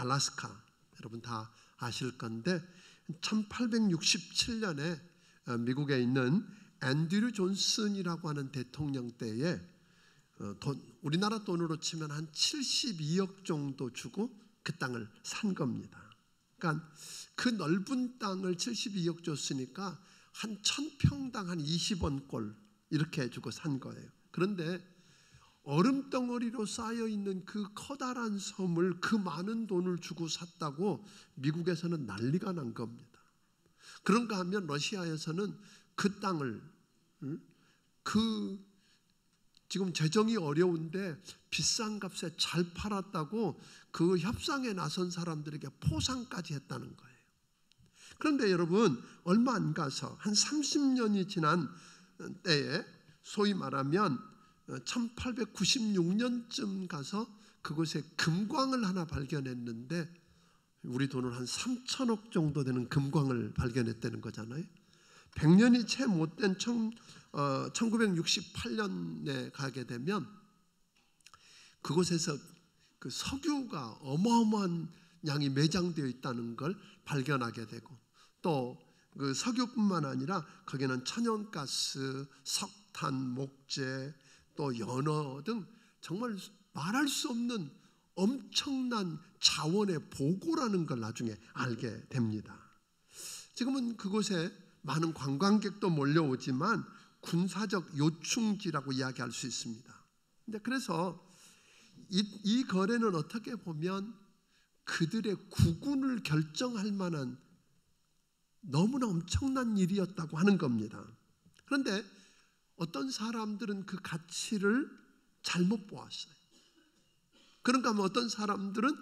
알래스카, 여러분 다 아실 건데 1867년에 미국에 있는 앤드류 존슨이라고 하는 대통령 때에 우리나라 돈으로 치면 한 72억 정도 주고 그 땅을 산 겁니다. 그러니까 그 넓은 땅을 72억 줬으니까 한 1000평당 한 20원꼴 이렇게 주고 산 거예요. 그런데 얼음덩어리로 쌓여있는 그 커다란 섬을 그 많은 돈을 주고 샀다고 미국에서는 난리가 난 겁니다. 그런가 하면 러시아에서는 그 땅을 지금 재정이 어려운데 비싼 값에 잘 팔았다고 그 협상에 나선 사람들에게 포상까지 했다는 거예요. 그런데 여러분 얼마 안 가서 한 30년이 지난 때에 소위 말하면 1896년쯤 가서 그곳에 금광을 하나 발견했는데 우리 돈으로 한 3천억 정도 되는 금광을 발견했다는 거잖아요. 100년이 채 못 된 1968년에 가게 되면 그곳에서 그 석유가 어마어마한 양이 매장되어 있다는 걸 발견하게 되고 또 그 석유뿐만 아니라 거기는 천연가스, 석탄, 목재, 또 연어 등 정말 말할 수 없는 엄청난 자원의 보고라는 걸 나중에 알게 됩니다. 지금은 그곳에 많은 관광객도 몰려오지만 군사적 요충지라고 이야기할 수 있습니다. 그래서 이 거래는 어떻게 보면 그들의 국운을 결정할 만한 너무나 엄청난 일이었다고 하는 겁니다. 그런데 어떤 사람들은 그 가치를 잘못 보았어요. 그런가 하면 어떤 사람들은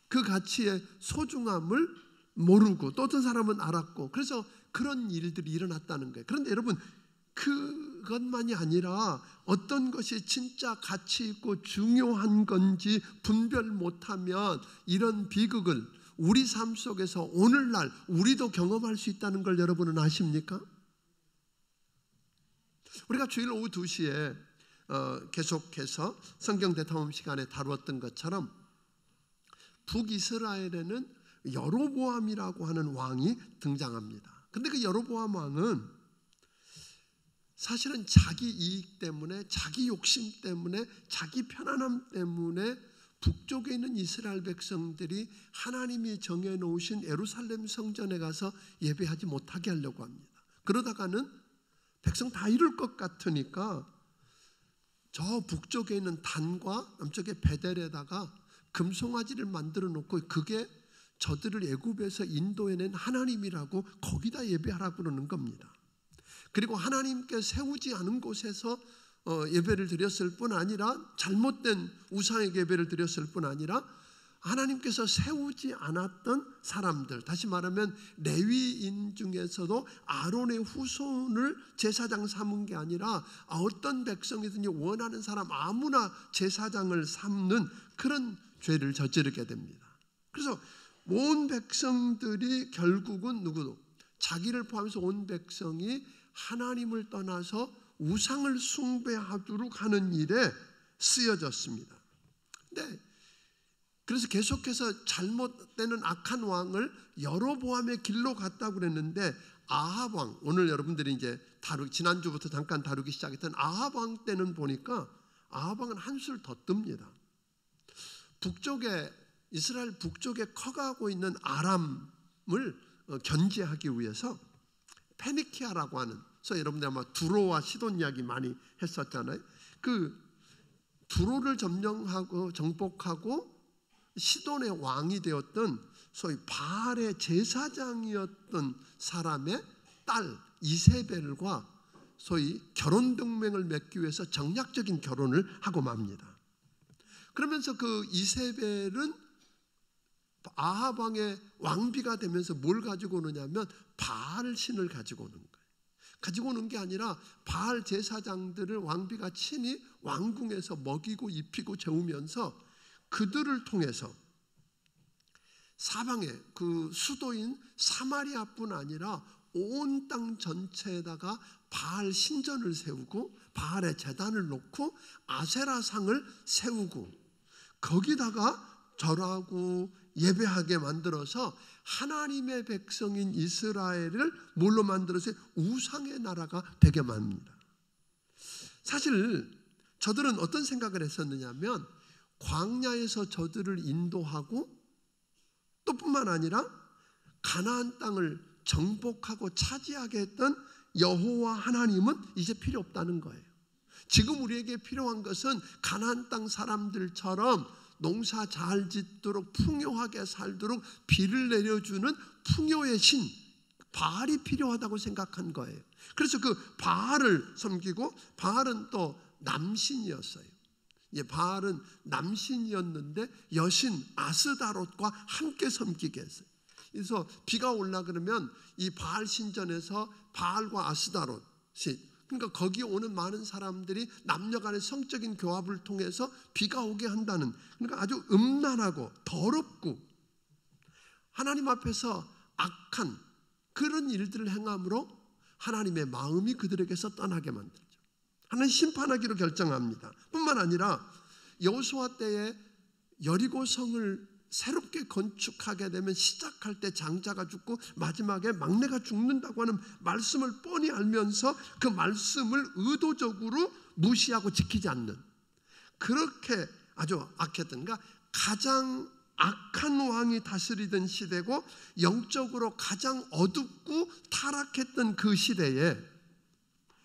그 가치의 소중함을 모르고 또 어떤 사람은 알았고 그래서 그런 일들이 일어났다는 거예요. 그런데 여러분 그것만이 아니라 어떤 것이 진짜 가치 있고 중요한 건지 분별 못하면 이런 비극을 우리 삶 속에서 오늘날 우리도 경험할 수 있다는 걸 여러분은 아십니까? 우리가 주일 오후 2시에 계속해서 성경 대탐험 시간에 다루었던 것처럼 북이스라엘에는 여로보암이라고 하는 왕이 등장합니다. 그런데 그 여로보암 왕은 사실은 자기 이익 때문에 자기 욕심 때문에 자기 편안함 때문에 북쪽에 있는 이스라엘 백성들이 하나님이 정해놓으신 예루살렘 성전에 가서 예배하지 못하게 하려고 합니다. 그러다가는 백성 다 이룰 것 같으니까 저 북쪽에 있는 단과 남쪽의 베델에다가 금송아지를 만들어 놓고 그게 저들을 애굽에서 인도해낸 하나님이라고 거기다 예배하라고 그러는 겁니다. 그리고 하나님께 세우지 않은 곳에서 예배를 드렸을 뿐 아니라 잘못된 우상에게 예배를 드렸을 뿐 아니라 하나님께서 세우지 않았던 사람들, 다시 말하면 레위인 중에서도 아론의 후손을 제사장 삼은 게 아니라 어떤 백성이든지 원하는 사람 아무나 제사장을 삼는 그런 죄를 저지르게 됩니다. 그래서 온 백성들이 결국은 누구도 자기를 포함해서 온 백성이 하나님을 떠나서 우상을 숭배하도록 하는 일에 쓰여졌습니다. 네. 그래서 계속해서 잘못되는 악한 왕을 여로보암의 길로 갔다고 그랬는데 아합 왕, 오늘 여러분들이 이제 지난주부터 잠깐 다루기 시작했던 아합 왕 때는 보니까 아합 왕은 한술 더 뜹니다. 북쪽에 이스라엘 북쪽에 커가고 있는 아람을 견제하기 위해서 페니키아라고 하는, 그래서 여러분들 아마 두로와 시돈 이야기 많이 했었잖아요. 그 두로를 점령하고 정복하고 시돈의 왕이 되었던 소위 바알의 제사장이었던 사람의 딸 이세벨과 소위 결혼 동맹을 맺기 위해서 정략적인 결혼을 하고 맙니다. 그러면서 그 이세벨은 아합 왕의 왕비가 되면서 뭘 가지고 오느냐면 바알 신을 가지고 오는 거예요. 가지고 오는 게 아니라 바알 제사장들을 왕비가 친히 왕궁에서 먹이고 입히고 재우면서 그들을 통해서 사방에 그 수도인 사마리아뿐 아니라 온 땅 전체에다가 바알 신전을 세우고 바알의 제단을 놓고 아세라상을 세우고 거기다가 절하고 예배하게 만들어서 하나님의 백성인 이스라엘을 뭘로 만들어서 우상의 나라가 되게 만듭니다. 사실 저들은 어떤 생각을 했었느냐면 광야에서 저들을 인도하고 또 뿐만 아니라 가나안 땅을 정복하고 차지하게 했던 여호와 하나님은 이제 필요 없다는 거예요. 지금 우리에게 필요한 것은 가나안 땅 사람들처럼 농사 잘 짓도록 풍요하게 살도록 비를 내려주는 풍요의 신 바알이 필요하다고 생각한 거예요. 그래서 그 바알을 섬기고, 바알은 또 남신이었어요. 바알은 남신이었는데 여신 아스다롯과 함께 섬기게 했어요. 그래서 비가 올라 그러면 이 바알 신전에서 바알과 아스다롯이, 그러니까 거기에 오는 많은 사람들이 남녀 간의 성적인 교합을 통해서 비가 오게 한다는, 그러니까 아주 음란하고 더럽고 하나님 앞에서 악한 그런 일들을 행함으로 하나님의 마음이 그들에게서 떠나게 만들죠. 하나님 심판하기로 결정합니다. 뿐만 아니라 여호수아 때에 여리고성을 새롭게 건축하게 되면 시작할 때 장자가 죽고 마지막에 막내가 죽는다고 하는 말씀을 뻔히 알면서 그 말씀을 의도적으로 무시하고 지키지 않는, 그렇게 아주 악했던, 그러니까 가장 악한 왕이 다스리던 시대고 영적으로 가장 어둡고 타락했던 그 시대에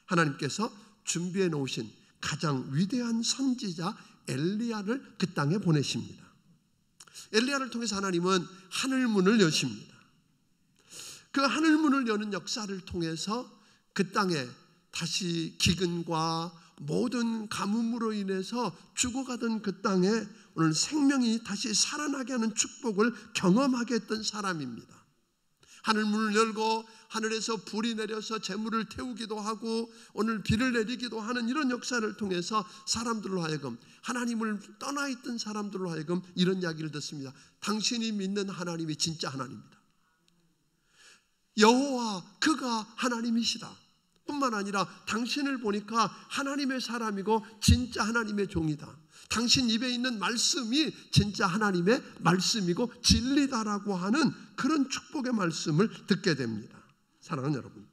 하나님께서 준비해 놓으신 가장 위대한 선지자 엘리야를 그 땅에 보내십니다. 엘리야를 통해서 하나님은 하늘문을 여십니다. 그 하늘문을 여는 역사를 통해서 그 땅에 다시 기근과 모든 가뭄으로 인해서 죽어가던 그 땅에 오늘 생명이 다시 살아나게 하는 축복을 경험하게 했던 사람입니다. 하늘문을 열고 하늘에서 불이 내려서 재물을 태우기도 하고 오늘 비를 내리기도 하는 이런 역사를 통해서 사람들로 하여금, 하나님을 떠나 있던 사람들로 하여금 이런 이야기를 듣습니다. 당신이 믿는 하나님이 진짜 하나님이다. 여호와 그가 하나님이시다. 뿐만 아니라 당신을 보니까 하나님의 사람이고 진짜 하나님의 종이다. 당신 입에 있는 말씀이 진짜 하나님의 말씀이고 진리다라고 하는 그런 축복의 말씀을 듣게 됩니다. 사랑하는 여러분,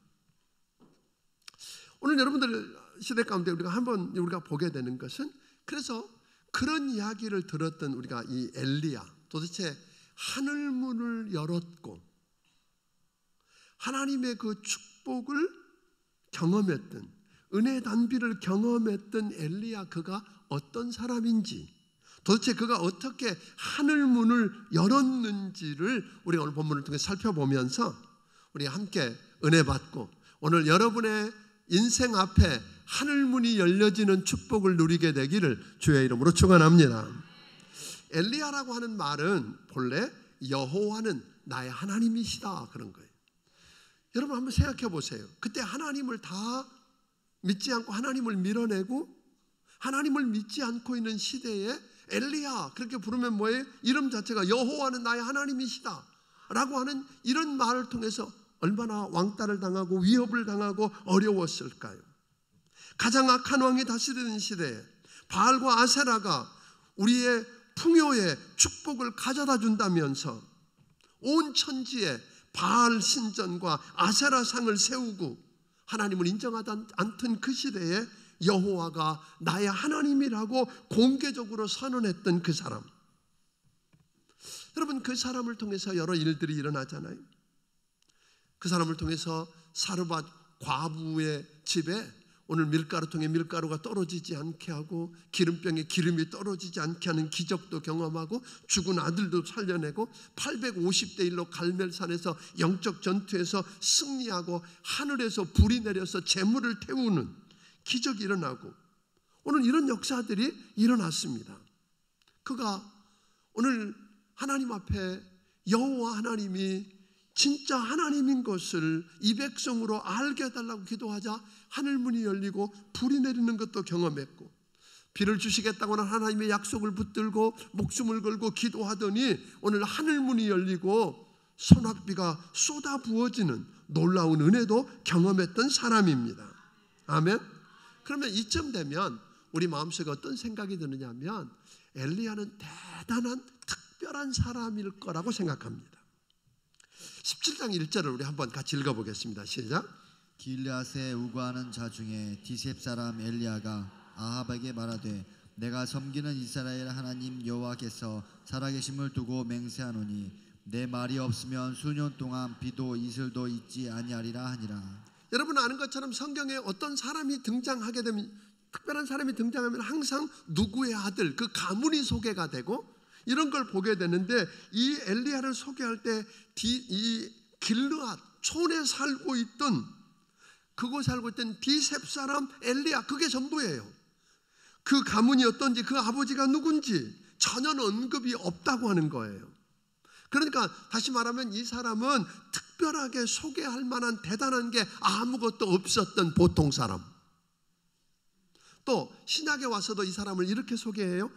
오늘 여러분들 시대 가운데 우리가 보게 되는 것은, 그래서 그런 이야기를 들었던 우리가 이 엘리야, 도대체 하늘문을 열었고 하나님의 그 축복을 경험했던, 은혜 단비를 경험했던 엘리야, 그가 어떤 사람인지, 도대체 그가 어떻게 하늘문을 열었는지를 우리가 오늘 본문을 통해 살펴보면서 우리 함께 은혜 받고 오늘 여러분의 인생 앞에 하늘문이 열려지는 축복을 누리게 되기를 주의 이름으로 축원합니다. 엘리야라고 하는 말은 본래 여호와는 나의 하나님이시다 그런 거예요. 여러분 한번 생각해 보세요. 그때 하나님을 다 믿지 않고 하나님을 밀어내고 하나님을 믿지 않고 있는 시대에 엘리야 그렇게 부르면 뭐예요? 이름 자체가 여호와는 나의 하나님이시다 라고 하는 이런 말을 통해서 얼마나 왕따를 당하고 위협을 당하고 어려웠을까요? 가장 악한 왕이 다스리는 시대에 바알과 아세라가 우리의 풍요의 축복을 가져다 준다면서 온 천지에 바알 신전과 아세라 상을 세우고 하나님을 인정하지 않던 그 시대에 여호와가 나의 하나님이라고 공개적으로 선언했던 그 사람, 여러분 그 사람을 통해서 여러 일들이 일어나잖아요. 그 사람을 통해서 사르밧 과부의 집에 오늘 밀가루통에 밀가루가 떨어지지 않게 하고 기름병에 기름이 떨어지지 않게 하는 기적도 경험하고 죽은 아들도 살려내고 850대 1로 갈멜산에서 영적 전투에서 승리하고 하늘에서 불이 내려서 재물을 태우는 기적이 일어나고 오늘 이런 역사들이 일어났습니다. 그가 오늘 하나님 앞에 여호와 하나님이 진짜 하나님인 것을 이 백성으로 알게 해달라고 기도하자 하늘문이 열리고 불이 내리는 것도 경험했고, 비를 주시겠다고는 하나님의 약속을 붙들고 목숨을 걸고 기도하더니 오늘 하늘문이 열리고 소낙비가 쏟아 부어지는 놀라운 은혜도 경험했던 사람입니다. 아멘. 그러면 이쯤 되면 우리 마음속에 어떤 생각이 드느냐면 엘리야는 대단한 특별한 사람일 거라고 생각합니다. 17장 1절을 우리 한번 같이 읽어보겠습니다. 시작. 길앗에 우거하는 자 중에 디셉 사람 엘리야가 아합에게 말하되 내가 섬기는 이스라엘 하나님 여호와께서 살아계심을 두고 맹세하노니 내 말이 없으면 수년 동안 비도 이슬도 있지 아니하리라 하니라. 여러분 아는 것처럼 성경에 어떤 사람이 등장하게 되면, 특별한 사람이 등장하면 항상 누구의 아들, 그 가문이 소개가 되고 이런 걸 보게 되는데, 이 엘리야를 소개할 때 이 길르앗 촌에 살고 있던, 그곳에 살고 있던 디셉 사람 엘리야, 그게 전부예요. 그 가문이 어떤지, 그 아버지가 누군지 전혀 언급이 없다고 하는 거예요. 그러니까 다시 말하면 이 사람은 특별하게 소개할 만한 대단한 게 아무것도 없었던 보통 사람. 또 신약에 와서도 이 사람을 이렇게 소개해요.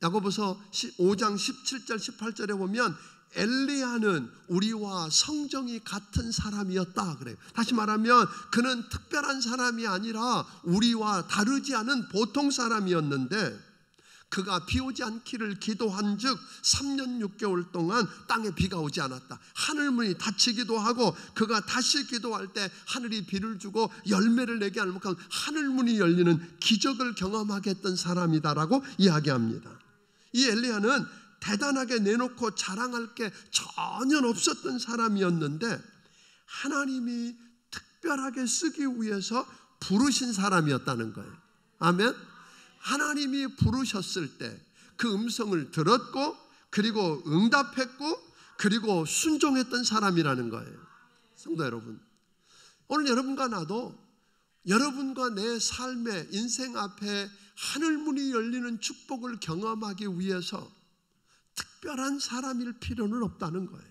야고보서 5장 17절 18절에 보면 엘리야는 우리와 성정이 같은 사람이었다 그래요. 다시 말하면 그는 특별한 사람이 아니라 우리와 다르지 않은 보통 사람이었는데, 그가 비 오지 않기를 기도한 즉 3년 6개월 동안 땅에 비가 오지 않았다. 하늘문이 닫히기도 하고, 그가 다시 기도할 때 하늘이 비를 주고 열매를 내게 할 만큼 하늘문이 열리는 기적을 경험하게 했던 사람이다라고 이야기합니다. 이 엘리야는 대단하게 내놓고 자랑할 게 전혀 없었던 사람이었는데, 하나님이 특별하게 쓰기 위해서 부르신 사람이었다는 거예요. 아멘. 하나님이 부르셨을 때 그 음성을 들었고, 그리고 응답했고, 그리고 순종했던 사람이라는 거예요. 성도 여러분, 오늘 여러분과 나도 여러분과 내 삶의 인생 앞에 하늘문이 열리는 축복을 경험하기 위해서 특별한 사람일 필요는 없다는 거예요.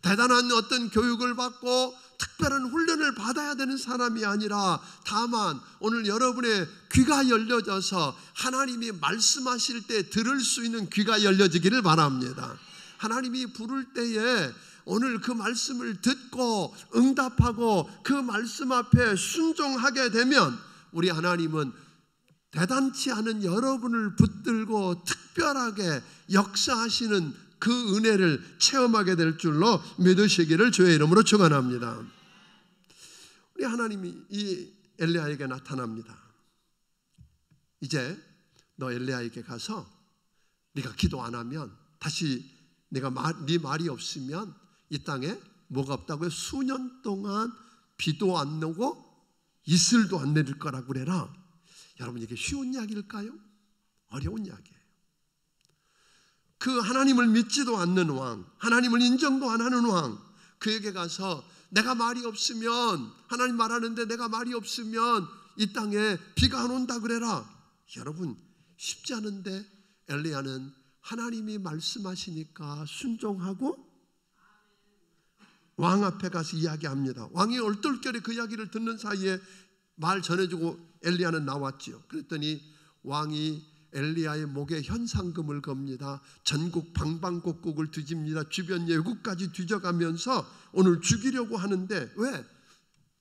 대단한 어떤 교육을 받고 특별한 훈련을 받아야 되는 사람이 아니라, 다만 오늘 여러분의 귀가 열려져서 하나님이 말씀하실 때 들을 수 있는 귀가 열려지기를 바랍니다. 하나님이 부를 때에 오늘 그 말씀을 듣고 응답하고 그 말씀 앞에 순종하게 되면, 우리 하나님은 대단치 않은 여러분을 붙들고 특별하게 역사하시는 그 은혜를 체험하게 될 줄로 믿으시기를 주의 이름으로 축원합니다. 우리 하나님이 이 엘리야에게 나타납니다. 이제 너 엘리야에게 가서 네가 기도 안 하면, 다시 네가 네 말이 없으면 이 땅에 뭐가 없다고요? 수년 동안 비도 안 오고 이슬도 안 내릴 거라고 그래라. 여러분, 이게 쉬운 이야기일까요? 어려운 이야기예요. 그 하나님을 믿지도 않는 왕, 하나님을 인정도 안 하는 왕, 그에게 가서 내가 말이 없으면, 하나님 말하는데 내가 말이 없으면 이 땅에 비가 안 온다 그래라. 여러분, 쉽지 않은데 엘리야는 하나님이 말씀하시니까 순종하고 왕 앞에 가서 이야기합니다. 왕이 얼떨결에 그 이야기를 듣는 사이에 말 전해주고 엘리야는 나왔지요. 그랬더니 왕이 엘리야의 목에 현상금을 겁니다. 전국 방방곡곡을 뒤집니다. 주변 외국까지 뒤져가면서 오늘 죽이려고 하는데, 왜?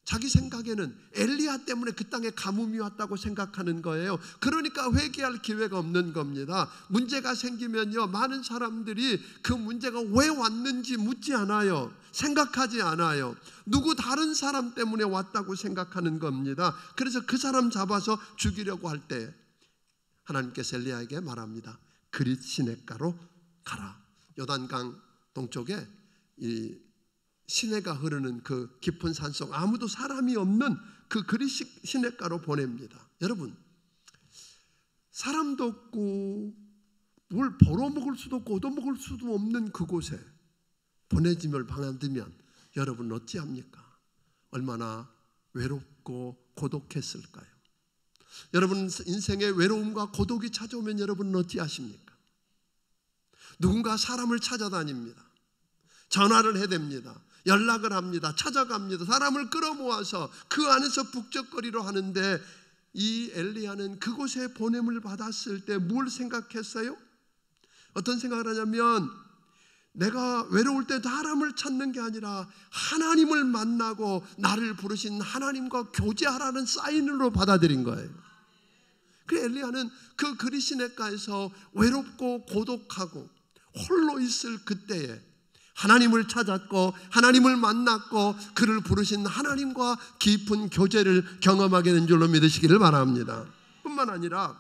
자기 생각에는 엘리야 때문에 그 땅에 가뭄이 왔다고 생각하는 거예요. 그러니까 회개할 기회가 없는 겁니다. 문제가 생기면요, 많은 사람들이 그 문제가 왜 왔는지 묻지 않아요. 생각하지 않아요. 누구 다른 사람 때문에 왔다고 생각하는 겁니다. 그래서 그 사람 잡아서 죽이려고 할 때 하나님께서 엘리야에게 말합니다. 그릿 시냇가로 가라. 요단강 동쪽에 이 시내가 흐르는 그 깊은 산속, 아무도 사람이 없는 그 그릿 시냇가로 보냅니다. 여러분, 사람도 없고 뭘 벌어먹을 수도 없고 얻어먹을 수도 없는 그곳에 보내짐을 받으면 여러분 어찌합니까? 얼마나 외롭고 고독했을까요? 여러분 인생의 외로움과 고독이 찾아오면 여러분은 어찌하십니까? 누군가 사람을 찾아다닙니다. 전화를 해댑니다. 연락을 합니다. 찾아갑니다. 사람을 끌어모아서 그 안에서 북적거리려 하는데, 이 엘리야는 그곳에 보냄을 받았을 때 뭘 생각했어요? 어떤 생각을 하냐면, 내가 외로울 때 사람을 찾는 게 아니라 하나님을 만나고 나를 부르신 하나님과 교제하라는 사인으로 받아들인 거예요. 그 엘리야는 그 그리시네가에서 외롭고 고독하고 홀로 있을 그때에 하나님을 찾았고 하나님을 만났고 그를 부르신 하나님과 깊은 교제를 경험하게 된 줄로 믿으시기를 바랍니다. 뿐만 아니라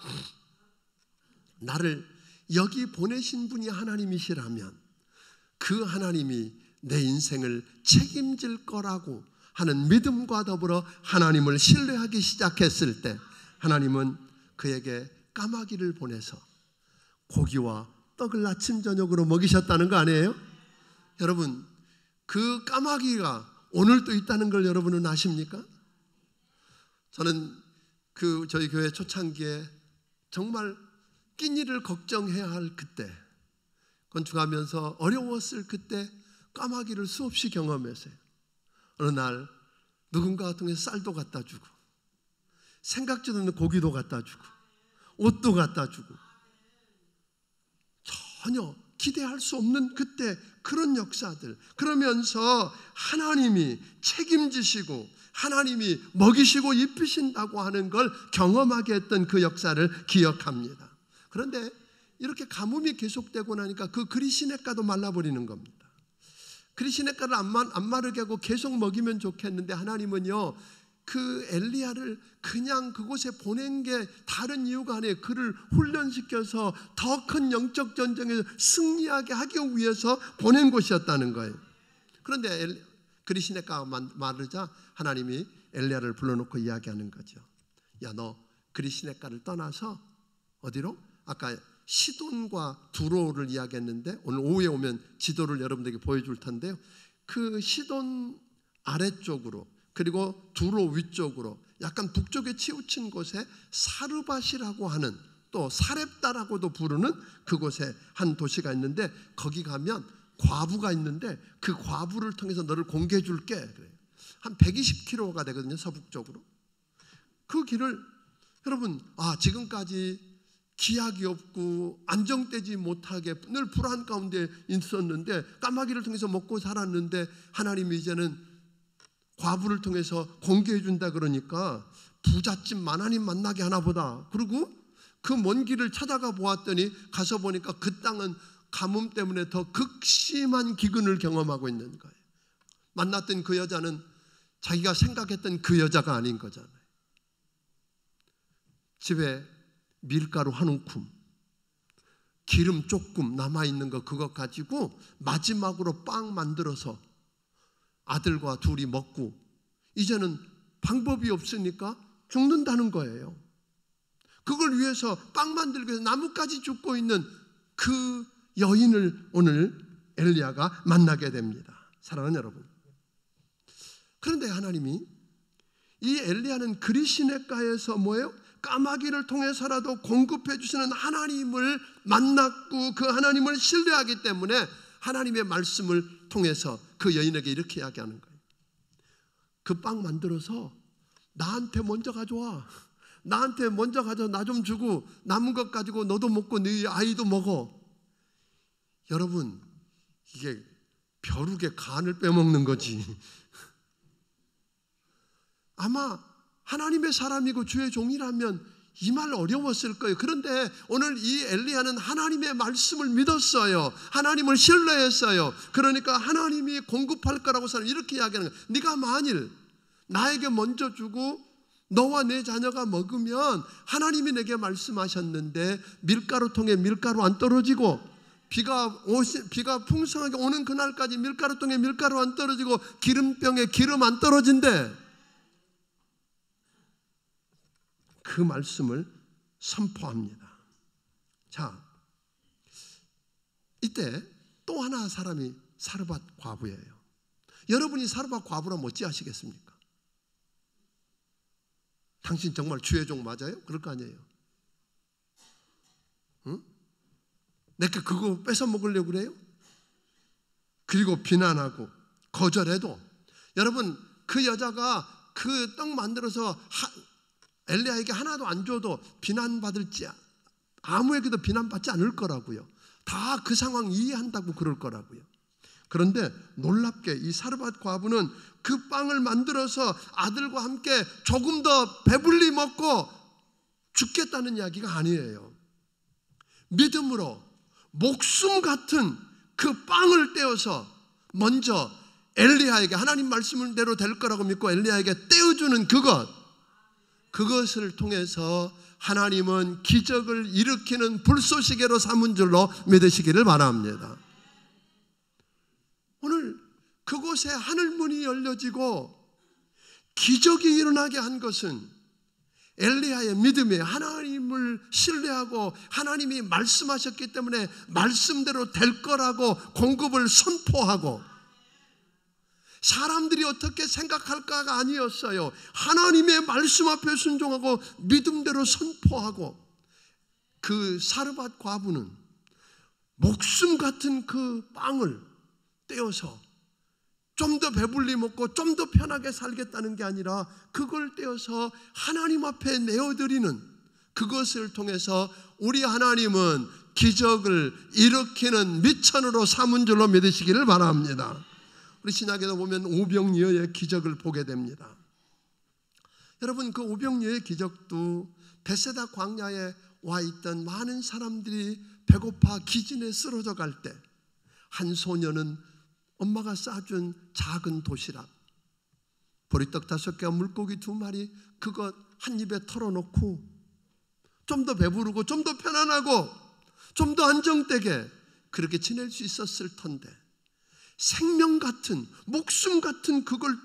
나를 여기 보내신 분이 하나님이시라면 그 하나님이 내 인생을 책임질 거라고 하는 믿음과 더불어 하나님을 신뢰하기 시작했을 때 하나님은 그에게 까마귀를 보내서 고기와 떡을 아침 저녁으로 먹이셨다는 거 아니에요? 여러분, 그 까마귀가 오늘도 있다는 걸 여러분은 아십니까? 저는 저희 교회 초창기에 정말 끼니를 걱정해야 할 그때, 건축하면서 어려웠을 그때 까마귀를 수없이 경험했어요. 어느 날 누군가가 통해서 쌀도 갖다 주고 생각지도 않는 고기도 갖다 주고 옷도 갖다 주고 전혀 기대할 수 없는 그때 그런 역사들, 그러면서 하나님이 책임지시고 하나님이 먹이시고 입히신다고 하는 걸 경험하게 했던 그 역사를 기억합니다. 그런데 이렇게 가뭄이 계속되고 나니까 그 그리시네가도 말라버리는 겁니다. 그리시네가를 안 마르게 하고 계속 먹이면 좋겠는데 하나님은요, 그 엘리야를 그냥 그곳에 보낸 게 다른 이유가 아니에요. 그를 훈련시켜서 더 큰 영적 전쟁에서 승리하게 하기 위해서 보낸 곳이었다는 거예요. 그런데 그리시네가가 마르자 하나님이 엘리야를 불러놓고 이야기하는 거죠. 야, 너 그리시네가를 떠나서 어디로? 아까 시돈과 두로를 이야기했는데 오늘 오후에 오면 지도를 여러분들에게 보여줄 텐데요. 그 시돈 아래쪽으로 그리고 두로 위쪽으로 약간 북쪽에 치우친 곳에 사르밧이라고 하는, 또 사렙다라고도 부르는 그곳에 한 도시가 있는데 거기 가면 과부가 있는데 그 과부를 통해서 너를 공개해 줄게. 그래요. 한 120km가 되거든요, 서북쪽으로. 그 길을 여러분, 지금까지 기약이 없고 안정되지 못하게 늘 불안 가운데 있었는데 까마귀를 통해서 먹고 살았는데 하나님이 이제는 과부를 통해서 공개해 준다 그러니까 부잣집 만하님 만나게 하나 보다. 그리고 그 먼 길을 찾아가 보았더니 가서 보니까 그 땅은 가뭄 때문에 더 극심한 기근을 경험하고 있는 거예요. 만났던 그 여자는 자기가 생각했던 그 여자가 아닌 거잖아요. 집에 밀가루 한 움큼, 기름 조금 남아있는 거 그거 가지고 마지막으로 빵 만들어서 아들과 둘이 먹고 이제는 방법이 없으니까 죽는다는 거예요. 그걸 위해서 빵 만들기 위해서 나뭇가지 줍고 있는 그 여인을 오늘 엘리야가 만나게 됩니다. 사랑하는 여러분, 그런데 하나님이 이 엘리야는 그리시네가에서 뭐예요? 까마귀를 통해서라도 공급해 주시는 하나님을 만났고 그 하나님을 신뢰하기 때문에 하나님의 말씀을 통해서 그 여인에게 이렇게 이야기하는 거예요. 그 빵 만들어서 나한테 먼저 가져와. 나한테 먼저 가져. 나 좀 주고 남은 것 가지고 너도 먹고 네 아이도 먹어. 여러분, 이게 벼룩의 간을 빼먹는 거지. 아마 하나님의 사람이고 주의 종이라면 이 말 어려웠을 거예요. 그런데 오늘 이 엘리야는 하나님의 말씀을 믿었어요. 하나님을 신뢰했어요. 그러니까 하나님이 공급할 거라고 사람 이렇게 이야기하는 거예요. 네가 만일 나에게 먼저 주고 너와 내 자녀가 먹으면 하나님이 내게 말씀하셨는데 밀가루 통에 밀가루 안 떨어지고 비가 풍성하게 오는 그날까지 밀가루 통에 밀가루 안 떨어지고 기름병에 기름 안 떨어진대. 그 말씀을 선포합니다. 자, 이때 또 하나 사람이 사르밧 과부예요. 여러분이 사르밧 과부라면 어찌 하시겠습니까? 당신 정말 주의 종 맞아요? 그럴 거 아니에요. 응? 내가 그거 뺏어 먹으려고 그래요? 그리고 비난하고 거절해도 여러분, 그 여자가 그 떡 만들어서 엘리야에게 하나도 안 줘도 비난받을지 아무에게도 비난받지 않을 거라고요. 다 그 상황 이해한다고 그럴 거라고요. 그런데 놀랍게 이 사르밧 과부는 그 빵을 만들어서 아들과 함께 조금 더 배불리 먹고 죽겠다는 이야기가 아니에요. 믿음으로 목숨 같은 그 빵을 떼어서 먼저 엘리야에게, 하나님 말씀대로 될 거라고 믿고 엘리야에게 떼어주는 그것을 통해서 하나님은 기적을 일으키는 불쏘시개로 삼은 줄로 믿으시기를 바랍니다. 오늘 그곳에 하늘문이 열려지고 기적이 일어나게 한 것은 엘리야의 믿음에 하나님을 신뢰하고 하나님이 말씀하셨기 때문에 말씀대로 될 거라고 공급을 선포하고, 사람들이 어떻게 생각할까가 아니었어요. 하나님의 말씀 앞에 순종하고 믿음대로 선포하고, 그 사르밧 과부는 목숨 같은 그 빵을 떼어서 좀 더 배불리 먹고 좀 더 편하게 살겠다는 게 아니라 그걸 떼어서 하나님 앞에 내어드리는, 그것을 통해서 우리 하나님은 기적을 일으키는 미천으로 삼은 줄로 믿으시기를 바랍니다. 우리 신약에도 보면 오병이어의 기적을 보게 됩니다. 여러분, 그 오병이어의 기적도 베세다 광야에 와 있던 많은 사람들이 배고파 기진에 쓰러져 갈 때 한 소녀는 엄마가 싸준 작은 도시락, 보리떡 5개와 물고기 2마리, 그것 한 입에 털어놓고 좀 더 배부르고 좀 더 편안하고 좀 더 안정되게 그렇게 지낼 수 있었을 텐데, 생명 같은, 목숨 같은 그걸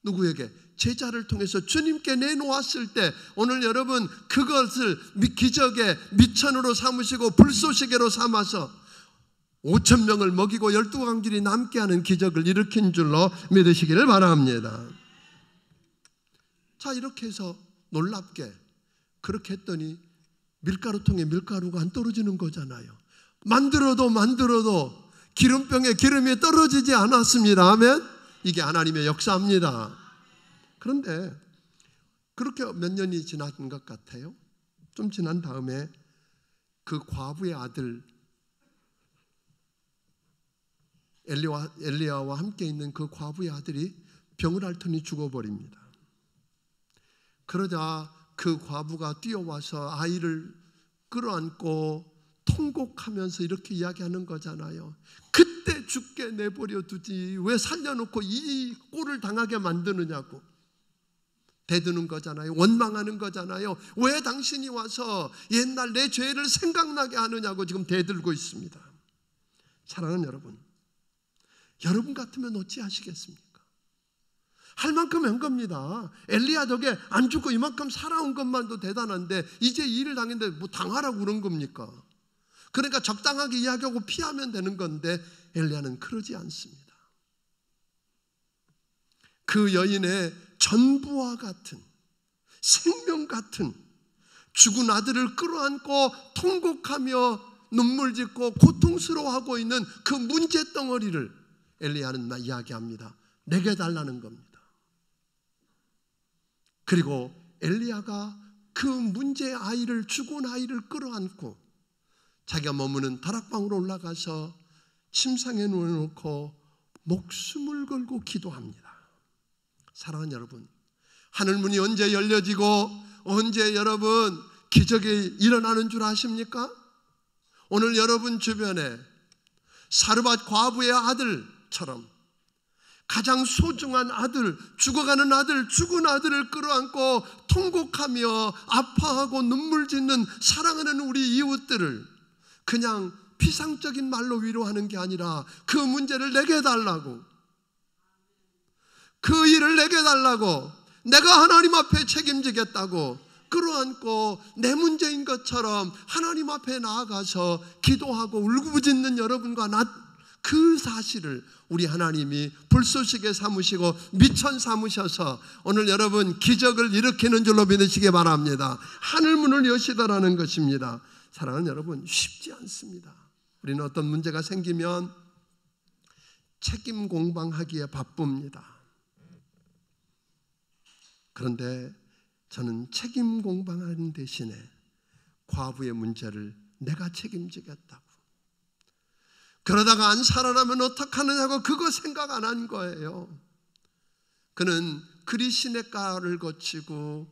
누구에게? 제자를 통해서 주님께 내놓았을 때, 오늘 여러분 그것을 기적의 미천으로 삼으시고 불쏘시개로 삼아서 5,000명을 먹이고 12광줄이 남게 하는 기적을 일으킨 줄로 믿으시기를 바랍니다. 자, 이렇게 해서 놀랍게 그렇게 했더니 밀가루통에 밀가루가 안 떨어지는 거잖아요. 만들어도 기름병에 기름이 떨어지지 않았습니다. 아멘. 이게 하나님의 역사입니다. 그런데 그렇게 몇 년이 지난 것 같아요. 좀 지난 다음에 그 과부의 아들 엘리야와 함께 있는 그 과부의 아들이 병을 앓더니 죽어버립니다. 그러자 그 과부가 뛰어와서 아이를 끌어안고 통곡하면서 이렇게 이야기하는 거잖아요. 그때 죽게 내버려 두지 왜 살려놓고 이 꼴을 당하게 만드느냐고 대드는 거잖아요. 원망하는 거잖아요. 왜 당신이 와서 옛날 내 죄를 생각나게 하느냐고 지금 대들고 있습니다. 사랑하는 여러분, 여러분 같으면 어찌하시겠습니까? 할 만큼 한 겁니다. 엘리야 덕에 안 죽고 이만큼 살아온 것만도 대단한데 이제 이 일을 당했는데 뭐 당하라고 그런 겁니까? 그러니까 적당하게 이야기하고 피하면 되는 건데 엘리야는 그러지 않습니다. 그 여인의 전부와 같은, 생명 같은 죽은 아들을 끌어안고 통곡하며 눈물 짓고 고통스러워하고 있는 그 문제덩어리를 엘리야는 이야기합니다. 내게 달라는 겁니다. 그리고 엘리야가 그 문제의 아이를, 죽은 아이를 끌어안고 자기가 머무는 다락방으로 올라가서 침상에 누워놓고 목숨을 걸고 기도합니다. 사랑하는 여러분, 하늘문이 언제 열려지고 언제 여러분 기적이 일어나는 줄 아십니까? 오늘 여러분 주변에 사르밧 과부의 아들처럼 가장 소중한 아들, 죽어가는 아들, 죽은 아들을 끌어안고 통곡하며 아파하고 눈물 짓는 사랑하는 우리 이웃들을 그냥 피상적인 말로 위로하는 게 아니라 그 문제를 내게 달라고, 그 일을 내게 달라고, 내가 하나님 앞에 책임지겠다고 끌어안고 내 문제인 것처럼 하나님 앞에 나아가서 기도하고 울부짖는 여러분과 나, 그 사실을 우리 하나님이 불쏘시개 삼으시고 미천 삼으셔서 오늘 여러분 기적을 일으키는 줄로 믿으시기 바랍니다. 하늘문을 여시다라는 것입니다. 사랑하는 여러분, 쉽지 않습니다. 우리는 어떤 문제가 생기면 책임 공방하기에 바쁩니다. 그런데 저는 책임 공방하는 대신에 과부의 문제를 내가 책임지겠다고, 그러다가 안 살아나면 어떡하느냐고 그거 생각 안 한 거예요. 그는 그리 시냇가를 거치고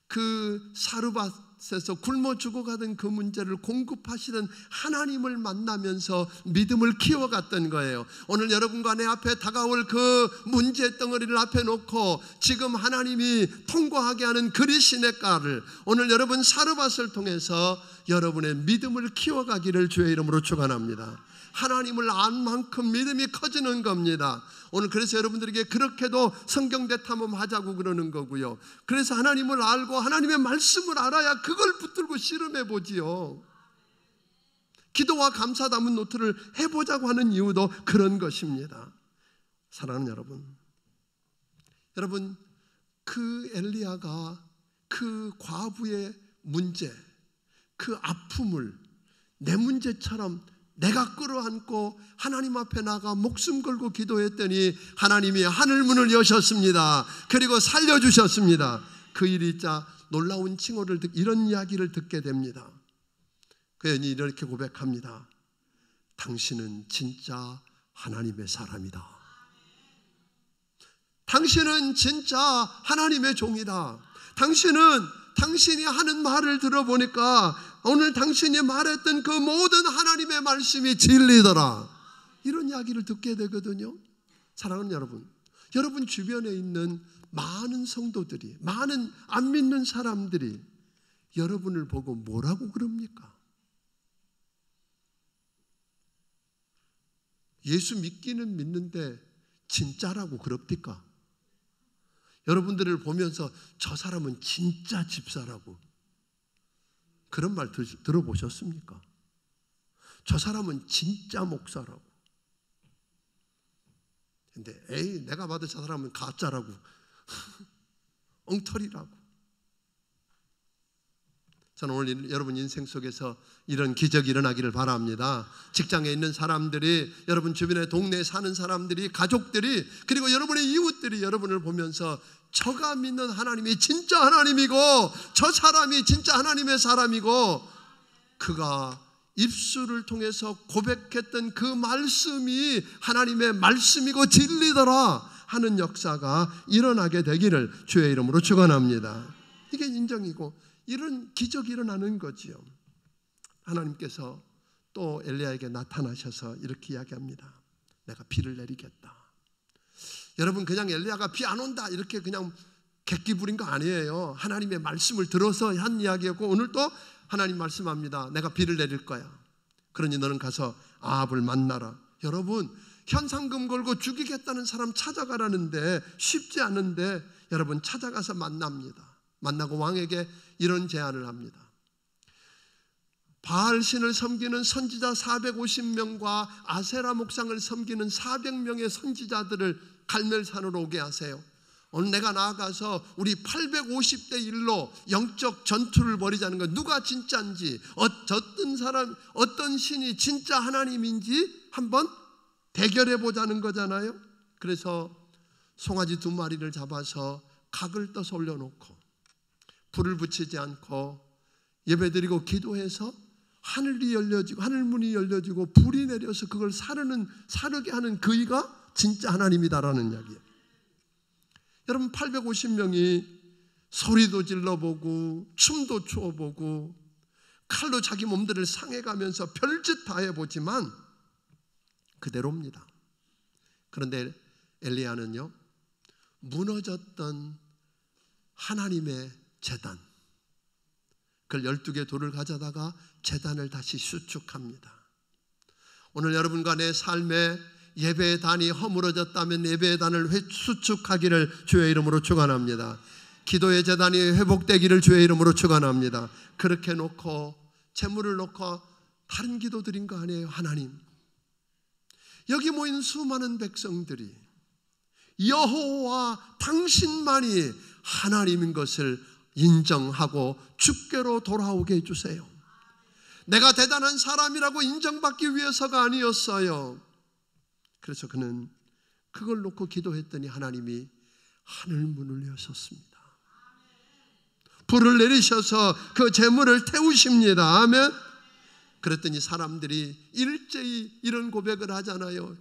그 사르밧 밭에서 굶어 죽어가던 그 문제를 공급하시는 하나님을 만나면서 믿음을 키워갔던 거예요. 오늘 여러분과 내 앞에 다가올 그 문제 덩어리를 앞에 놓고 지금 하나님이 통과하게 하는 그리스도의 가를 오늘 여러분 사르밧을 통해서 여러분의 믿음을 키워가기를 주의 이름으로 축원합니다. 하나님을 안 만큼 믿음이 커지는 겁니다. 오늘 그래서 여러분들에게 그렇게도 성경 대탐험 하자고 그러는 거고요. 그래서 하나님을 알고 하나님의 말씀을 알아야 그걸 붙들고 실험해 보지요. 기도와 감사 담은 노트를 해보자고 하는 이유도 그런 것입니다. 사랑하는 여러분 그 엘리야가 그 과부의 문제, 그 아픔을 내 문제처럼 내가 끌어안고 하나님 앞에 나가 목숨 걸고 기도했더니 하나님이 하늘문을 여셨습니다. 그리고 살려주셨습니다. 그 일이 있자 놀라운 칭호를 이런 이야기를 듣게 됩니다. 그 여인이 이렇게 고백합니다. 당신은 진짜 하나님의 사람이다. 당신은 진짜 하나님의 종이다. 당신이 하는 말을 들어보니까 오늘 당신이 말했던 그 모든 하나님의 말씀이 진리더라. 이런 이야기를 듣게 되거든요. 사랑하는 여러분 주변에 있는 많은 성도들이, 많은 안 믿는 사람들이 여러분을 보고 뭐라고 그럽니까? 예수 믿기는 믿는데 진짜라고 그럽니까? 여러분들을 보면서 저 사람은 진짜 집사라고 그런 말 들어보셨습니까? 저 사람은 진짜 목사라고. 근데 내가 봐도 저 사람은 가짜라고 엉터리라고. 저는 오늘 여러분 인생 속에서 이런 기적이 일어나기를 바랍니다. 직장에 있는 사람들이, 여러분 주변에 동네에 사는 사람들이, 가족들이, 그리고 여러분의 이웃들이 여러분을 보면서 저가 믿는 하나님이 진짜 하나님이고 저 사람이 진짜 하나님의 사람이고 그가 입술을 통해서 고백했던 그 말씀이 하나님의 말씀이고 진리더라 하는 역사가 일어나게 되기를 주의 이름으로 축원합니다. 이게 인정이고 이런 기적이 일어나는 거지요. 하나님께서 또 엘리야에게 나타나셔서 이렇게 이야기합니다. 내가 비를 내리겠다. 여러분 그냥 엘리야가 비 안 온다 이렇게 그냥 객기 부린 거 아니에요. 하나님의 말씀을 들어서 한 이야기였고 오늘 또 하나님 말씀합니다. 내가 비를 내릴 거야. 그러니 너는 가서 아합을 만나라. 여러분 현상금 걸고 죽이겠다는 사람 찾아가라는데 쉽지 않은데 여러분 찾아가서 만납니다. 만나고 왕에게 이런 제안을 합니다. 바알신을 섬기는 선지자 450명과 아세라 목상을 섬기는 400명의 선지자들을 갈멜산으로 오게 하세요. 오늘 내가 나아가서 우리 850대 1로 영적 전투를 벌이자는 건 누가 진짜인지, 어떤 사람, 어떤 신이 진짜 하나님인지 한번 대결해 보자는 거잖아요. 그래서 송아지 2마리를 잡아서 각을 떠서 올려놓고 불을 붙이지 않고 예배드리고 기도해서 하늘이 열려지고 하늘문이 열려지고 불이 내려서 그걸 사르게 하는 그이가 진짜 하나님이다라는 이야기예요. 여러분 850명이 소리도 질러보고 춤도 추어보고 칼로 자기 몸들을 상해가면서 별짓 다 해보지만 그대로입니다. 그런데 엘리야는요 무너졌던 하나님의 제단, 그걸 12개 돌을 가져다가 제단을 다시 수축합니다. 오늘 여러분과 내 삶에 예배의 단이 허물어졌다면 예배의 단을 수축하기를 주의 이름으로 축원합니다. 기도의 제단이 회복되기를 주의 이름으로 축원합니다. 그렇게 놓고 재물을 놓고 다른 기도 드린 거 아니에요. 하나님, 여기 모인 수많은 백성들이 여호와 당신만이 하나님인 것을 인정하고 주께로 돌아오게 해주세요. 내가 대단한 사람이라고 인정받기 위해서가 아니었어요. 그래서 그는 그걸 놓고 기도했더니 하나님이 하늘문을 여셨습니다. 불을 내리셔서 그 재물을 태우십니다. 아멘. 그랬더니 사람들이 일제히 이런 고백을 하잖아요.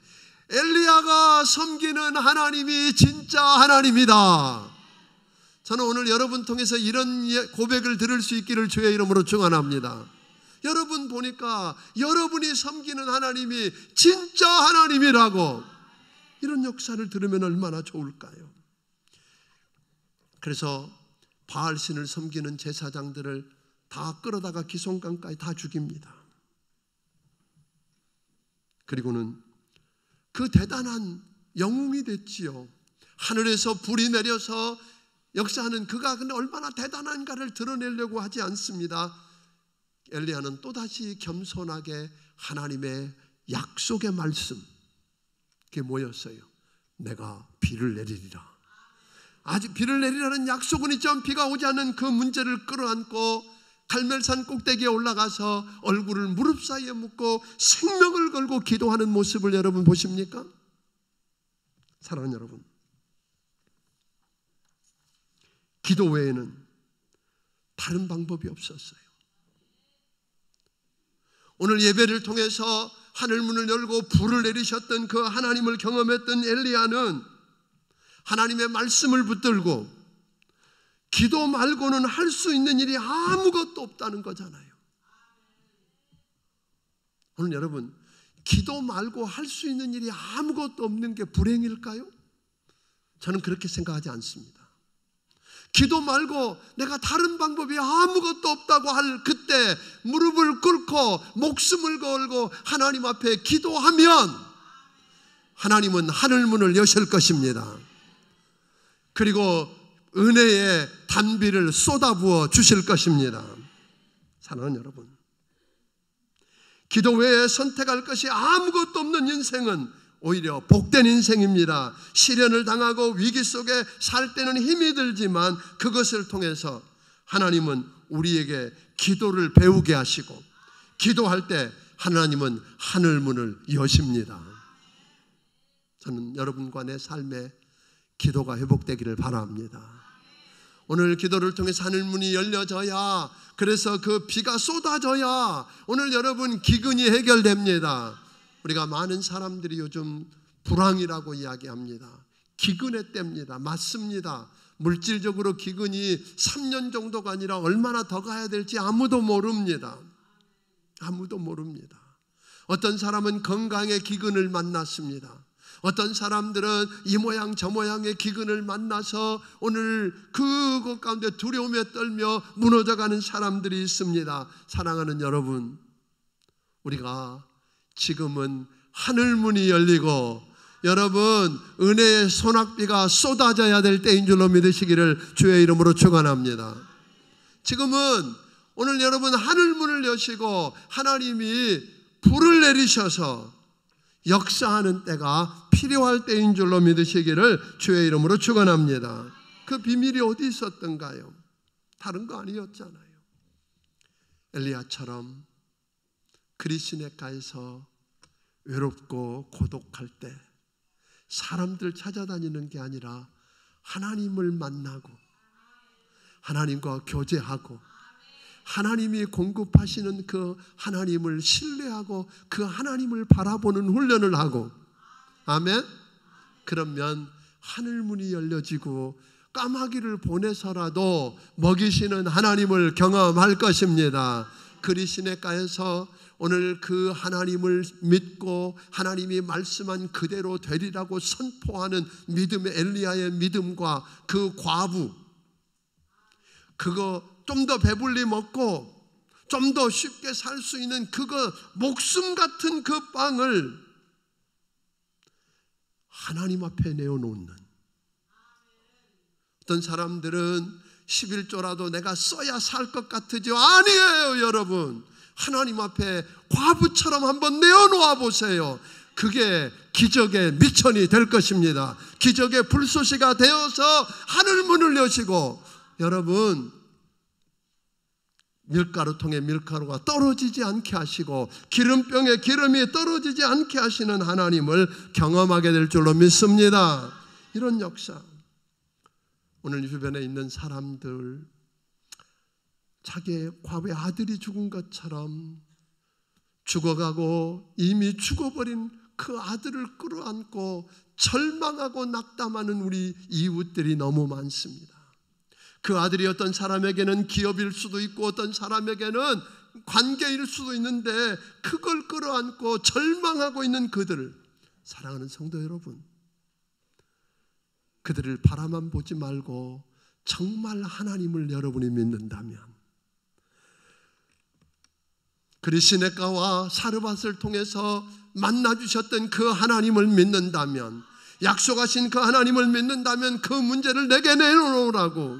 엘리야가 섬기는 하나님이 진짜 하나님이다. 저는 오늘 여러분 통해서 이런 고백을 들을 수 있기를 주의 이름으로 축원합니다. 여러분 보니까 여러분이 섬기는 하나님이 진짜 하나님이라고, 이런 역사를 들으면 얼마나 좋을까요? 그래서 바알신을 섬기는 제사장들을 다 끌어다가 기송강가에 다 죽입니다. 그리고는 그 대단한 영웅이 됐지요. 하늘에서 불이 내려서 역사하는 그가 근데 얼마나 대단한가를 드러내려고 하지 않습니다. 엘리야는 또다시 겸손하게 하나님의 약속의 말씀, 그게 뭐였어요? 내가 비를 내리리라. 아직 비를 내리라는 약속은 있지만 비가 오지 않는 그 문제를 끌어안고 갈멜산 꼭대기에 올라가서 얼굴을 무릎 사이에 묻고 생명을 걸고 기도하는 모습을 여러분 보십니까? 사랑하는 여러분, 기도 외에는 다른 방법이 없었어요. 오늘 예배를 통해서 하늘문을 열고 불을 내리셨던 그 하나님을 경험했던 엘리야는 하나님의 말씀을 붙들고 기도 말고는 할 수 있는 일이 아무것도 없다는 거잖아요. 오늘 여러분, 기도 말고 할 수 있는 일이 아무것도 없는 게 불행일까요? 저는 그렇게 생각하지 않습니다. 기도 말고 내가 다른 방법이 아무것도 없다고 할 그때 무릎을 꿇고 목숨을 걸고 하나님 앞에 기도하면 하나님은 하늘문을 여실 것입니다. 그리고 은혜의 단비를 쏟아부어 주실 것입니다. 사랑하는 여러분, 기도 외에 선택할 것이 아무것도 없는 인생은 오히려 복된 인생입니다. 시련을 당하고 위기 속에 살 때는 힘이 들지만 그것을 통해서 하나님은 우리에게 기도를 배우게 하시고 기도할 때 하나님은 하늘문을 여십니다. 저는 여러분과 내 삶에 기도가 회복되기를 바랍니다. 오늘 기도를 통해서 하늘문이 열려져야, 그래서 그 비가 쏟아져야 오늘 여러분 기근이 해결됩니다. 우리가 많은 사람들이 요즘 불황이라고 이야기합니다. 기근의 때입니다. 맞습니다. 물질적으로 기근이 3년 정도가 아니라 얼마나 더 가야 될지 아무도 모릅니다. 아무도 모릅니다. 어떤 사람은 건강의 기근을 만났습니다. 어떤 사람들은 이 모양 저 모양의 기근을 만나서 오늘 그것 가운데 두려움에 떨며 무너져가는 사람들이 있습니다. 사랑하는 여러분, 우리가 지금은 하늘문이 열리고 여러분 은혜의 소낙비가 쏟아져야 될 때인 줄로 믿으시기를 주의 이름으로 축원합니다. 지금은 오늘 여러분 하늘문을 여시고 하나님이 불을 내리셔서 역사하는 때가 필요할 때인 줄로 믿으시기를 주의 이름으로 축원합니다. 그 비밀이 어디 있었던가요? 다른 거 아니었잖아요. 엘리야처럼 그리스네가에서 외롭고 고독할 때 사람들 찾아다니는 게 아니라 하나님을 만나고 하나님과 교제하고 하나님이 공급하시는 그 하나님을 신뢰하고 그 하나님을 바라보는 훈련을 하고, 아멘? 그러면 하늘문이 열려지고 까마귀를 보내서라도 먹이시는 하나님을 경험할 것입니다. 그리스네가에서 오늘 그 하나님을 믿고 하나님이 말씀한 그대로 되리라고 선포하는 믿음의 엘리야의 믿음과 그 과부, 그거 좀 더 배불리 먹고 좀 더 쉽게 살 수 있는 그거 목숨 같은 그 빵을 하나님 앞에 내어놓는, 어떤 사람들은 11조라도 내가 써야 살 것 같으죠. 아니에요 여러분. 하나님 앞에 과부처럼 한번 내어놓아 보세요. 그게 기적의 미천이 될 것입니다. 기적의 불쏘시가 되어서 하늘문을 여시고, 여러분 밀가루통에 밀가루가 떨어지지 않게 하시고 기름병에 기름이 떨어지지 않게 하시는 하나님을 경험하게 될 줄로 믿습니다. 이런 역사, 오늘 주변에 있는 사람들 자기의 과부의 아들이 죽은 것처럼 죽어가고 이미 죽어버린 그 아들을 끌어안고 절망하고 낙담하는 우리 이웃들이 너무 많습니다. 그 아들이 어떤 사람에게는 기업일 수도 있고 어떤 사람에게는 관계일 수도 있는데 그걸 끌어안고 절망하고 있는 그들을, 사랑하는 성도 여러분, 그들을 바라만 보지 말고 정말 하나님을 여러분이 믿는다면, 그리시네가와 사르밧을 통해서 만나주셨던 그 하나님을 믿는다면, 약속하신 그 하나님을 믿는다면 그 문제를 내게 내놓으라고,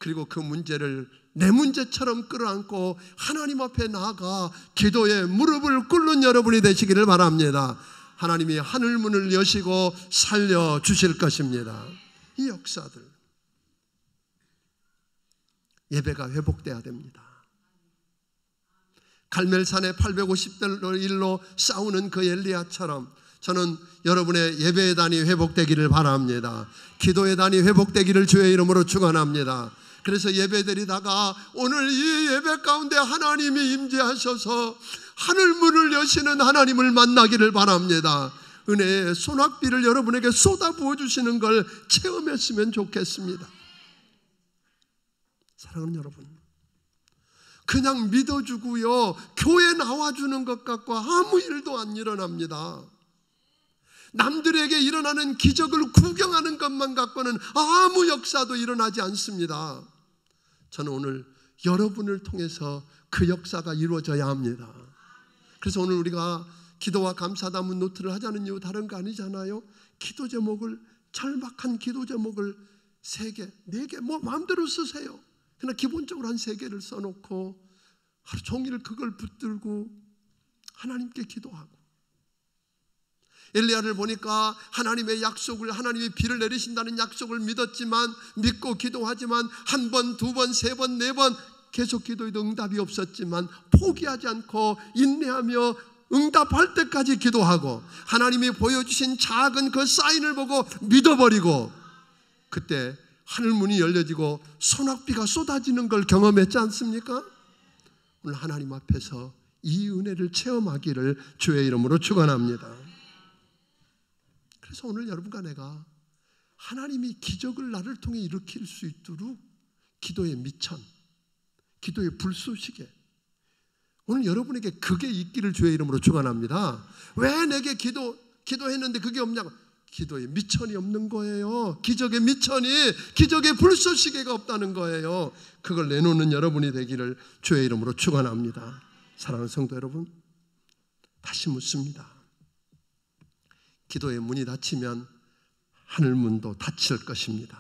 그리고 그 문제를 내 문제처럼 끌어안고 하나님 앞에 나아가 기도에 무릎을 꿇는 여러분이 되시기를 바랍니다. 하나님이 하늘문을 여시고 살려주실 것입니다. 이 역사들, 예배가 회복돼야 됩니다. 갈멜산의 850일로 싸우는 그 엘리야처럼 저는 여러분의 예배의 단이 회복되기를 바랍니다. 기도의 단이 회복되기를 주의 이름으로 축원합니다. 그래서 예배드리다가 오늘 이 예배 가운데 하나님이 임재하셔서 하늘문을 여시는 하나님을 만나기를 바랍니다. 은혜의 소낙비를 여러분에게 쏟아 부어주시는 걸 체험했으면 좋겠습니다. 사랑하는 여러분, 그냥 믿어주고요, 교회 나와주는 것 같고 아무 일도 안 일어납니다. 남들에게 일어나는 기적을 구경하는 것만 갖고는 아무 역사도 일어나지 않습니다. 저는 오늘 여러분을 통해서 그 역사가 이루어져야 합니다. 그래서 오늘 우리가 기도와 감사담은 노트를 하자는 이유 다른 거 아니잖아요. 기도 제목을, 절박한 기도 제목을 3개, 4개 뭐 마음대로 쓰세요. 그러나 기본적으로 한 3개를 써놓고 하루 종일 그걸 붙들고 하나님께 기도하고, 엘리야를 보니까 하나님의 약속을, 하나님이 비를 내리신다는 약속을 믿고 기도하지만 1번, 2번, 3번, 4번 계속 기도해도 응답이 없었지만 포기하지 않고 인내하며 응답할 때까지 기도하고 하나님이 보여주신 작은 그 사인을 보고 믿어버리고, 그때 하늘문이 열려지고 소낙비가 쏟아지는 걸 경험했지 않습니까? 오늘 하나님 앞에서 이 은혜를 체험하기를 주의 이름으로 축원합니다. 그래서 오늘 여러분과 내가 하나님이 기적을 나를 통해 일으킬 수 있도록 기도의 미천, 기도의 불쏘시개, 오늘 여러분에게 그게 있기를 주의 이름으로 축원합니다. 왜 내게 기도했는데 그게 없냐고. 기도의 미천이 없는 거예요. 기적의 미천이, 기적의 불쏘시개가 없다는 거예요. 그걸 내놓는 여러분이 되기를 주의 이름으로 축원합니다. 사랑하는 성도 여러분, 다시 묻습니다. 기도의 문이 닫히면 하늘문도 닫힐 것입니다.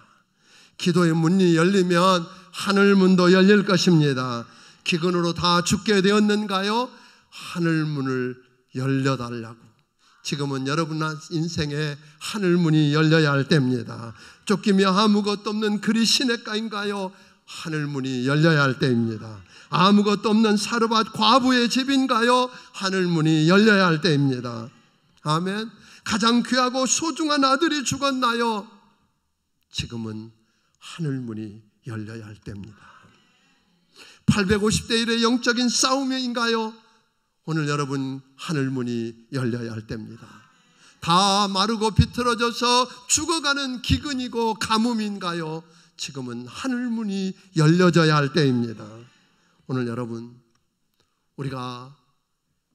기도의 문이 열리면 하늘문도 열릴 것입니다. 기근으로 다 죽게 되었는가요? 하늘문을 열려달라고. 지금은 여러분 인생에 하늘문이 열려야 할 때입니다. 쫓기며 아무것도 없는 그리시네가인가요? 하늘문이 열려야 할 때입니다. 아무것도 없는 사르밧 과부의 집인가요? 하늘문이 열려야 할 때입니다. 아멘. 가장 귀하고 소중한 아들이 죽었나요? 지금은 하늘문이 열려야 할 때입니다. 850대 1의 영적인 싸움인가요? 오늘 여러분 하늘문이 열려야 할 때입니다. 다 마르고 비틀어져서 죽어가는 기근이고 가뭄인가요? 지금은 하늘문이 열려져야 할 때입니다. 오늘 여러분, 우리가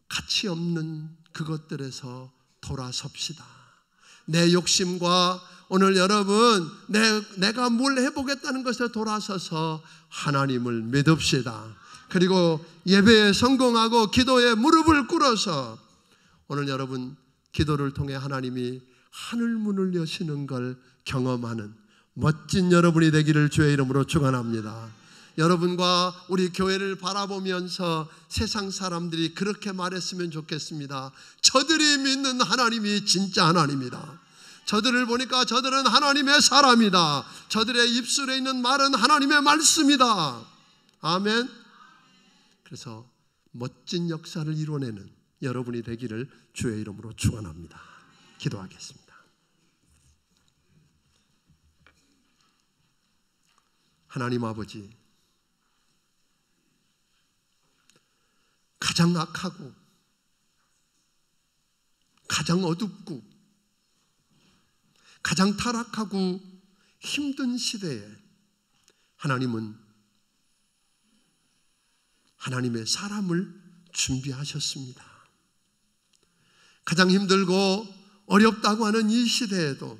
가치 없는 그것들에서 돌아섭시다. 내 욕심과 오늘 여러분 내가 뭘 해보겠다는 것에 돌아서서 하나님을 믿읍시다. 그리고 예배에 성공하고 기도에 무릎을 꿇어서 오늘 여러분 기도를 통해 하나님이 하늘문을 여시는 걸 경험하는 멋진 여러분이 되기를 주의 이름으로 축원합니다. 여러분과 우리 교회를 바라보면서 세상 사람들이 그렇게 말했으면 좋겠습니다. 저들이 믿는 하나님이 진짜 하나님이다. 저들을 보니까 저들은 하나님의 사람이다. 저들의 입술에 있는 말은 하나님의 말씀이다. 아멘. 그래서 멋진 역사를 이뤄내는 여러분이 되기를 주의 이름으로 축원합니다. 기도하겠습니다. 하나님 아버지, 가장 악하고 가장 어둡고 가장 타락하고 힘든 시대에 하나님은 하나님의 사람을 준비하셨습니다. 가장 힘들고 어렵다고 하는 이 시대에도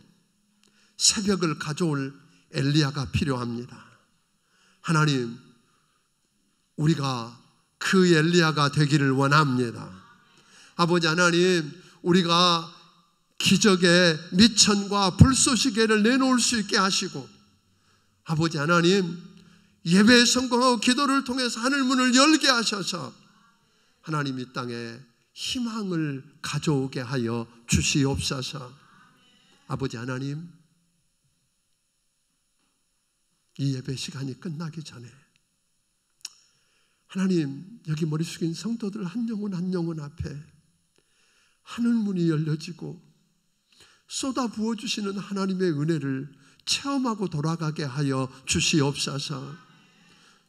새벽을 가져올 엘리야가 필요합니다. 하나님, 우리가 그 엘리야가 되기를 원합니다. 아버지 하나님, 우리가 기적의 미천과 불쏘시개를 내놓을 수 있게 하시고, 아버지 하나님, 예배에 성공하고 기도를 통해서 하늘문을 열게 하셔서 하나님 이 땅에 희망을 가져오게 하여 주시옵소서. 아버지 하나님, 이 예배 시간이 끝나기 전에 하나님, 여기 머리 숙인 성도들 한 영혼 한 영혼 앞에 하늘문이 열려지고 쏟아 부어주시는 하나님의 은혜를 체험하고 돌아가게 하여 주시옵소서.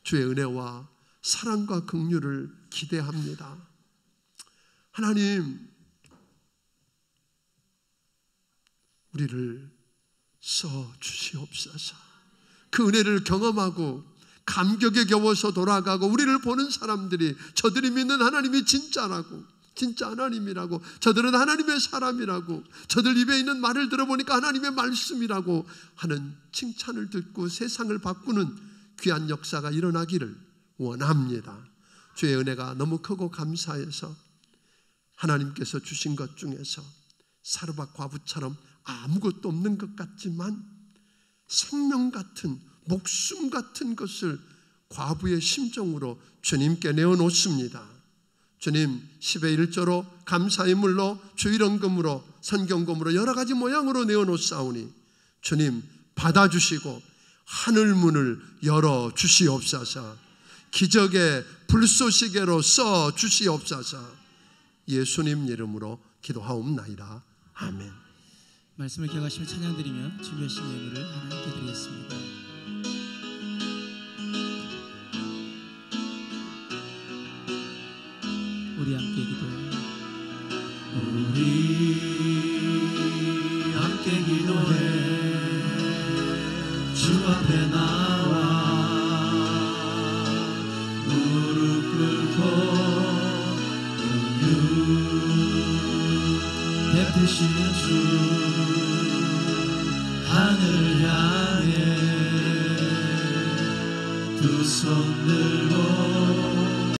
주의 은혜와 사랑과 긍휼을 기대합니다. 하나님, 우리를 써 주시옵소서. 그 은혜를 경험하고 감격에 겨워서 돌아가고 우리를 보는 사람들이 저들이 믿는 하나님이 진짜라고, 진짜 하나님이라고, 저들은 하나님의 사람이라고, 저들 입에 있는 말을 들어보니까 하나님의 말씀이라고 하는 칭찬을 듣고 세상을 바꾸는 귀한 역사가 일어나기를 원합니다. 주의 은혜가 너무 크고 감사해서 하나님께서 주신 것 중에서 사르밧 과부처럼 아무것도 없는 것 같지만 생명 같은, 목숨 같은 것을 과부의 심정으로 주님께 내어놓습니다. 주님, 10의 1조로 감사의 물로 주일원금으로 선경금으로 여러 가지 모양으로 내어놓사오니 주님 받아주시고 하늘문을 열어주시옵소서. 기적의 불쏘시개로 써주시옵소서. 예수님 이름으로 기도하옵나이다. 아멘. 말씀을 기억하시며 찬양드리며 준비하신 예물을 하나님께 드리겠습니다. 우리 함께 기도해. 우리 함께 기도해. 주 앞에 나와 무릎 꿇고 긍휼 베푸시는 주 하늘 향해 두 손 들고